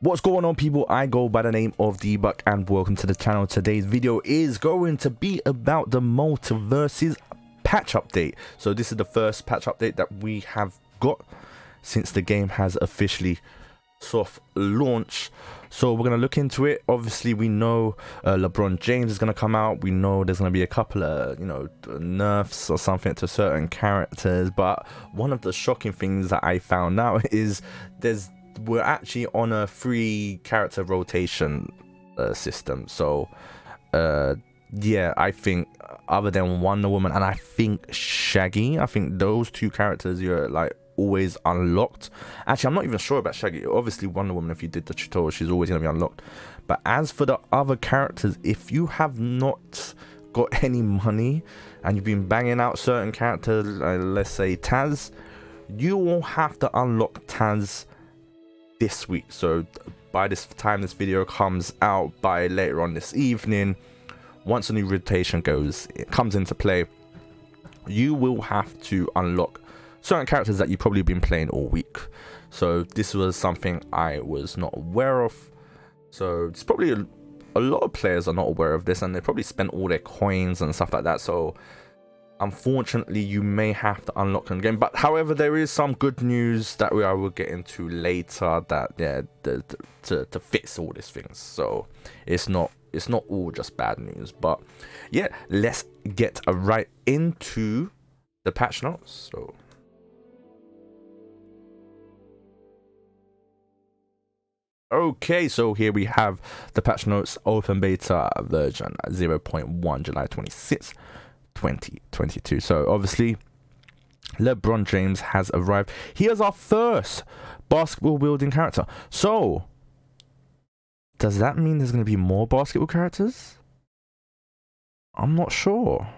What's going on, people? I go by the name of Dbuck and welcome to the channel. Today's video is going to be about the Multiversus patch update. So this is the first patch update that we have got since the game has officially soft launched. So we're going to look into it. Obviously we know LeBron James is going to come out. We know there's going to be a couple of, nerfs or something to certain characters, but one of the shocking things that I found out is we're actually on a free character rotation system. So yeah, I think other than Wonder Woman and I think Shaggy, I think those two characters you're like always unlocked. Actually, I'm not even sure about Shaggy. Obviously Wonder Woman, if you did the tutorial, she's always going to be unlocked. But as for the other characters, if you have not got any money and you've been banging out certain characters, let's say Taz, you will have to unlock Taz this week. So by this time this video comes out, by later on this evening, once a new rotation comes into play, you will have to unlock certain characters that you've probably been playing all week. So this was something I was not aware of. So it's probably a lot of players are not aware of this, and they probably spent all their coins and stuff like that. So unfortunately you may have to unlock them again. But however, there is some good news that I will get into later, that to fix all these things. So it's not all just bad news. But yeah, let's get right into the patch notes. So okay, so here we have the patch notes, open beta version 0.1 July 26th 2022. So obviously LeBron James has arrived. He is our first basketball building character. So does that mean there's going to be more basketball characters? I'm not sure.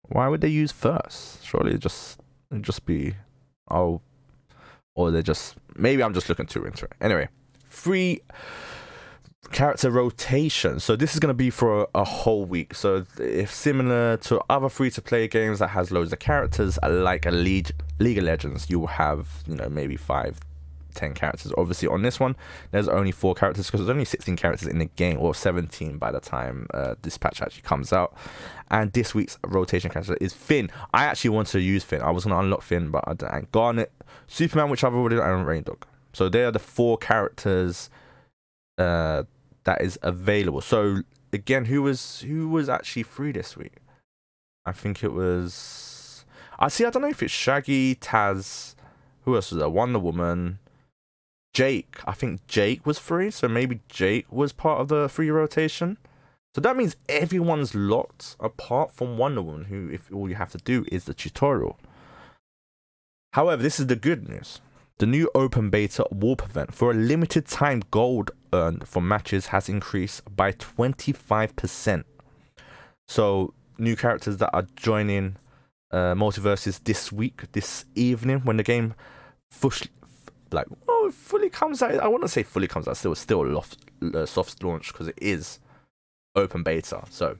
Why would they use first? Surely it'd just be, oh, or they just, maybe I'm just looking too into it. Anyway, free character rotation. So this is going to be for a whole week. So if similar to other free-to-play games that has loads of characters, like a League of Legends, you will have, maybe 5-10 characters. Obviously on this one there's only 4 characters, because there's only 16 characters in the game, or 17 by the time this patch actually comes out. And this week's rotation character is Finn. I actually wanted to use Finn. I was going to unlock Finn, but I didn't. Garnet, Superman, which I've already done, and Rain Dog. So they are the 4 characters that is available. So again, who was actually free this week? I think it was, I don't know if it's Shaggy, Taz, who else was there? Wonder Woman, Jake. I think Jake was free, so maybe Jake was part of the free rotation. So that means everyone's locked apart from Wonder Woman, who, if all you have to do is the tutorial. However, this is the good news. The new open beta warp event for a limited time, gold earned from matches has increased by 25%. So new characters that are joining Multiversus this evening, when the game fully comes out. I wouldn't say fully comes out, still a soft launch, because it is open beta. So,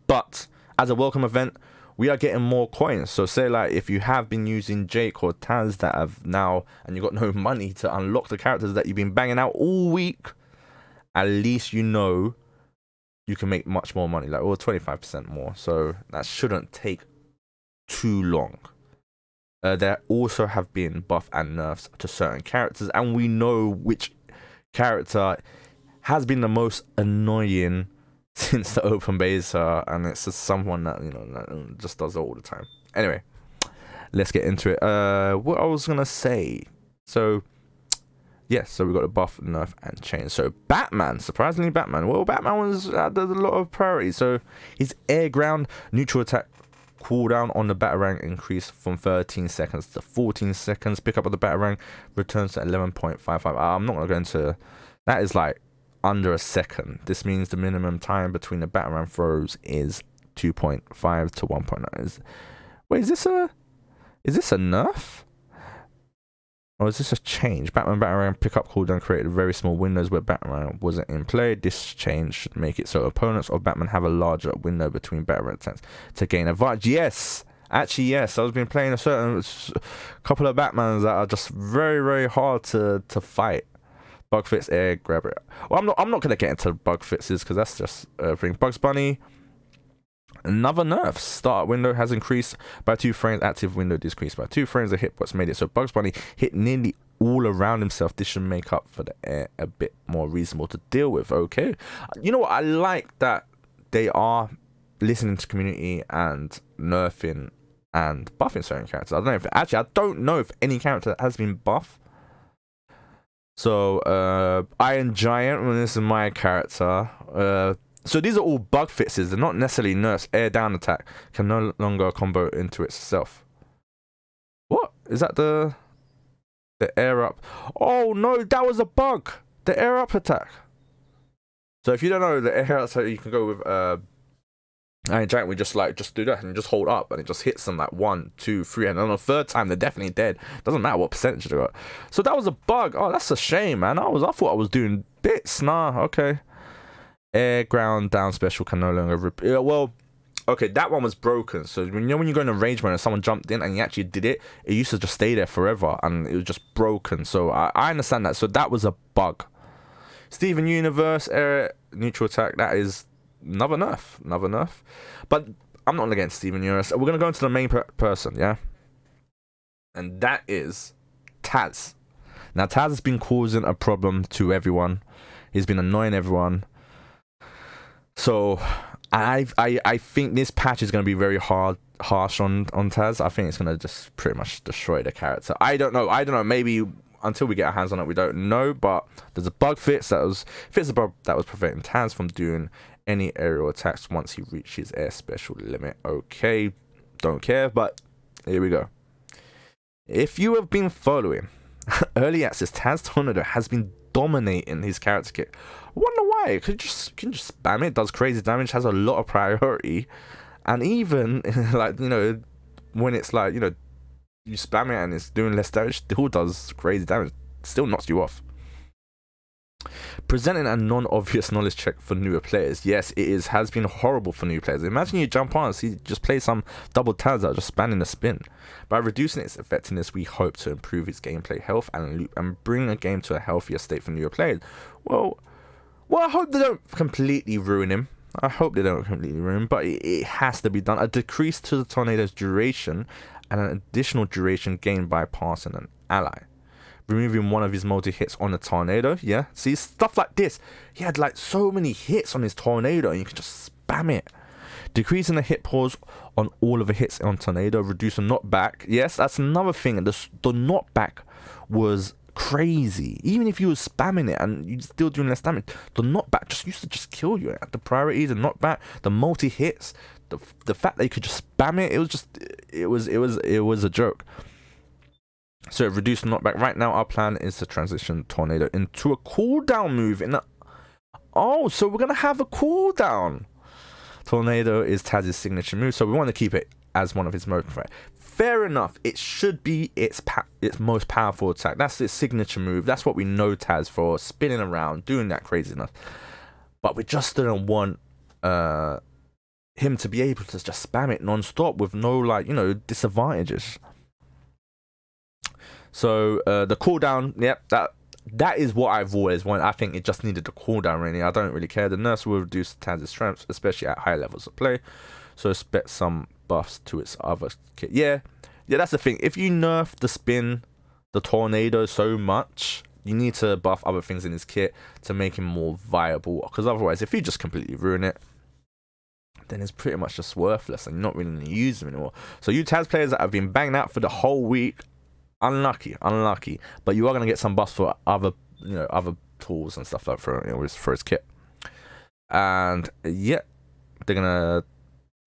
but as a welcome event, we are getting more coins. So say like if you have been using Jake or Taz that have now, and you got no money to unlock the characters that you've been banging out all week, at least you can make much more money, like, or 25% more. So that shouldn't take too long. There also have been buff and nerfs to certain characters, and we know which character has been the most annoying since the open beta, and it's just someone that that just does it all the time. Anyway, let's get into it. What I was gonna say, so yes, so we got a buff, nerf, and change. So Batman, surprisingly Batman, well, Batman was there's a lot of priority. So his air, ground, neutral attack cooldown on the Batarang increased from 13 seconds to 14 seconds. Pickup of the Batarang returns to 11.55. I'm not gonna go into that. Is like under a second. This means the minimum time between the Batarang throws is 2.5 to 1.9. Wait, is this a nerf? Or is this a change? Batarang pickup cooldown created very small windows where Batarang wasn't in play. This change should make it so opponents of Batman have a larger window between Batarang attacks to gain advantage. Yes! Actually, yes. I've been playing a couple of Batmans that are just very, very hard to fight. Bug fix, air grabber. Well, I'm not gonna get into bug fixes because that's just thing. Bugs Bunny. Another nerf. Start window has increased by 2 frames. Active window decreased by 2 frames. The hitbox made it so Bugs Bunny hit nearly all around himself. This should make up for the air a bit more reasonable to deal with. Okay, you know what? I like that they are listening to community and nerfing and buffing certain characters. I don't know if any character has been buffed. So Iron Giant, well, this is my character. So these are all bug fixes. They're not necessarily nerfs. Air down attack can no longer combo into itself. What is that? The air up? Oh no, that was a bug. The air up attack. So if you don't know the air up attack, you can go with Iron Giant. We just do that and just hold up, and it just hits them like 1, 2, 3, and on the 3rd time they're definitely dead. Doesn't matter what percentage they got. So that was a bug. Oh, that's a shame, man. I thought I was doing bits. Nah, okay. Air ground down special can no longer well, okay, that one was broken. So when you go in a range mode and someone jumped in and you actually did it, it used to just stay there forever and it was just broken. So I understand that. So that was a bug. Steven Universe, air neutral attack, that is another nerf. But I'm not against Steven Universe. We're gonna go into the main person, yeah, and that is Taz. Now Taz has been causing a problem to everyone. He's been annoying everyone. So I think this patch is going to be very harsh on Taz. I think it's going to just pretty much destroy the character. I don't know. Maybe until we get our hands on it, we don't know. But there's a bug fix that was preventing Taz from doing any aerial attacks once he reached his air special limit. Okay, don't care. But here we go. If you have been following early access, Taz Tornado has been dominating his character kit. I wonder why. Can you just spam it? It does crazy damage, has a lot of priority, and even like, you know, when it's like, you know, you spam it and it's doing less damage, still does crazy damage, still knocks you off. Presenting a non-obvious knowledge check for newer players. Yes, has been horrible for new players. Imagine you jump on and see just play some double Taz out just spamming the spin. By reducing its effectiveness, we hope to improve its gameplay health and loop and bring a game to a healthier state for newer players. Well, I hope they don't completely ruin him. But it has to be done. A decrease to the tornado's duration and an additional duration gained by passing an ally. Removing one of his multi-hits on a tornado. Yeah, see, stuff like this. He had like so many hits on his tornado and you can just spam it. Decreasing the hit pause on all of the hits on tornado. Reduce the knockback. Yes, that's another thing. The knockback was crazy. Even if you were spamming it and you're still doing less damage, the knockback just used to just kill you. The priorities, the knockback, the multi-hits, the fact that you could just spam it, it was a joke. So reduce the knockback. Right now our plan is to transition Tornado into a cooldown move so we're gonna have a cooldown. Tornado is Taz's signature move, so we want to keep it as one of his most fair enough. It should be its most powerful attack. That's its signature move. That's what we know Taz for, spinning around, doing that craziness. But we just didn't want him to be able to just spam it non-stop with no, like, you know, disadvantages. So the cooldown, yep, that is what I've always wanted. I think it just needed a cooldown, really. I don't really care. The nerfs will reduce Taz's strength, especially at high levels of play. So expect some buffs to its other kit. Yeah, that's the thing. If you nerf the spin, the tornado so much, you need to buff other things in his kit to make him more viable. Because otherwise, if you just completely ruin it, then it's pretty much just worthless and you're not really going to use him anymore. So you Taz players that have been banged out for the whole week, unlucky. But you are going to get some buffs for other tools and stuff like for his kit. And yeah, they're going to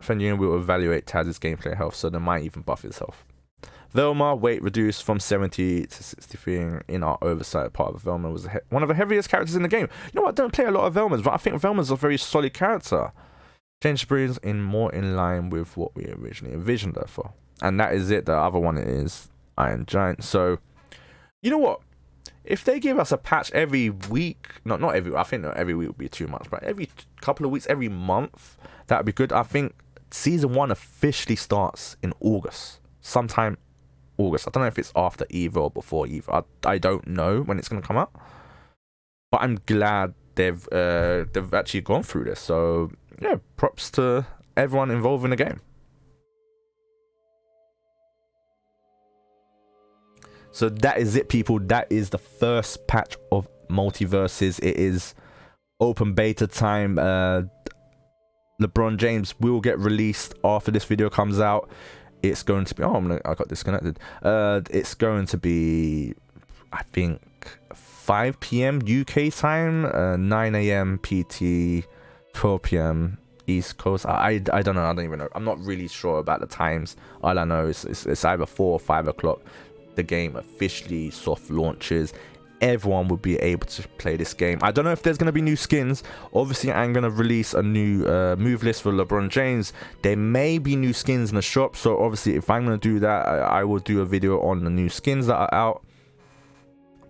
Fenrir will evaluate Taz's gameplay health, so they might even buff his health. Velma, weight reduced from 70 to 63 in our oversight part of Velma was one of the heaviest characters in the game. You know what? I don't play a lot of Velmas, but I think Velma's a very solid character. Change breeds more in line with what we originally envisioned her for. And that is it. The other one is Iron Giant. So, you know what? If they give us a patch every week, not every, I think not every week would be too much, but every couple of weeks, every month, that would be good. I think Season 1 officially starts in August. Sometime August. I don't know if it's after Eva or before Eva. I don't know when it's going to come out. but I'm glad they've actually gone through this. So yeah, props to everyone involved in the game. So that is it, people. That is the first patch of Multiversus. It is open beta time. LeBron James will get released after this video comes out. It's going to be, I got disconnected. It's going to be, I think, 5 p.m. UK time, 9 a.m. PT, 12 p.m. East Coast. I don't know. I don't even know. I'm not really sure about the times. All I know is it's either 4 or 5 o'clock. The game officially soft launches. Everyone will be able to play this game. I don't know if there's going to be new skins. Obviously, I'm going to release a new move list for LeBron James. There may be new skins in the shop. So obviously, if I'm going to do that, I will do a video on the new skins that are out.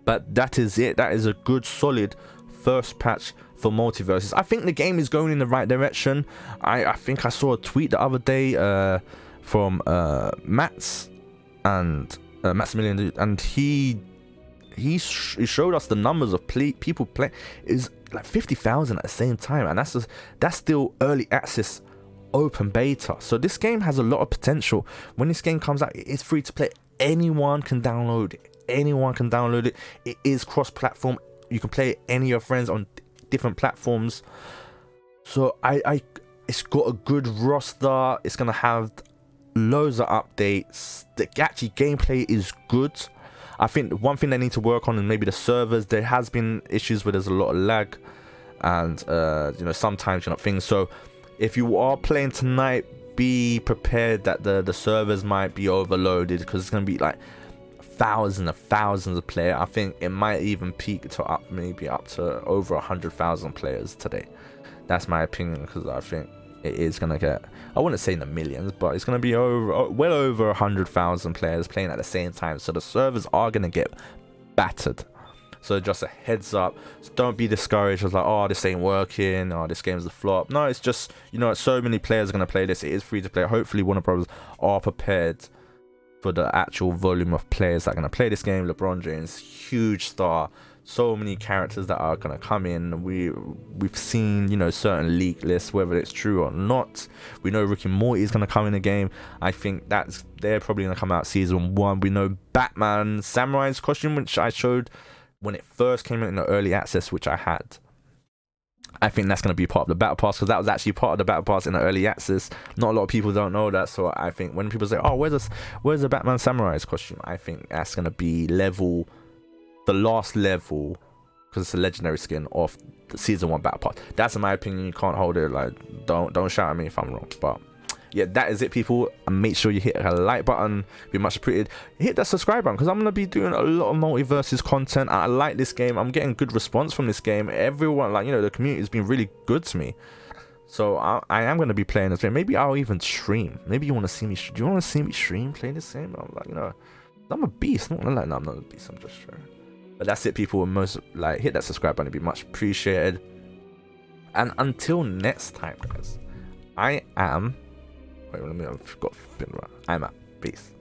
But that is it. That is a good, solid first patch for Multiversus. I think the game is going in the right direction. I think I saw a tweet the other day from Matt's and Maximilian, and he showed us the numbers of people playing is like 50,000 at the same time, and that's still early access, open beta. So this game has a lot of potential. When this game comes out, it is free to play. Anyone can download it. It is cross-platform. You can play any of your friends on different platforms. So it's got a good roster. It's gonna have loads of updates. The actually gameplay is good. I think one thing they need to work on is maybe the servers. There has been issues where there's a lot of lag, and sometimes things. So if you are playing tonight, be prepared that the servers might be overloaded, because it's gonna be like thousands of players. I think it might even peak to maybe up to over 100,000 players today. That's my opinion, because I think it is gonna get, I wouldn't say in the millions, but it's gonna be well over 100,000 players playing at the same time. So the servers are gonna get battered. So just a heads up. So don't be discouraged. It's like, oh, this ain't working, or this game's a flop. No, it's just, so many players are gonna play this. It is free to play. Hopefully WarnerBros are prepared for the actual volume of players that are gonna play this game. LeBron James, huge star. So many characters that are gonna come in. We've seen certain leak lists, whether it's true or not. We know Rick and Morty is gonna come in the game. I think they're probably gonna come out season 1. We know Batman Samurai's costume, which I showed when it first came out in the early access, which I had. I think that's gonna be part of the battle pass, because that was actually part of the battle pass in the early access. Not a lot of people don't know that. So I think when people say, oh, where's the Batman Samurai's costume, I think that's gonna be the last level, because it's a legendary skin of the season 1 battle pass. That's in my opinion. You can't hold it. Like, don't shout at me if I'm wrong. But yeah, that is it, people. And make sure you hit a like button. Be much appreciated. Hit that subscribe button, because I'm gonna be doing a lot of Multiversus content. I like this game. I'm getting good response from this game. Everyone, the community has been really good to me. So I am gonna be playing this game. Maybe I'll even stream. Maybe you want to see me. Do you want to see me stream playing this game? I'm like, I'm a beast. No, I'm not a beast. I'm just sure. But that's it, people. Hit that subscribe button. It'd be much appreciated. And until next time, guys, I'm out. Peace.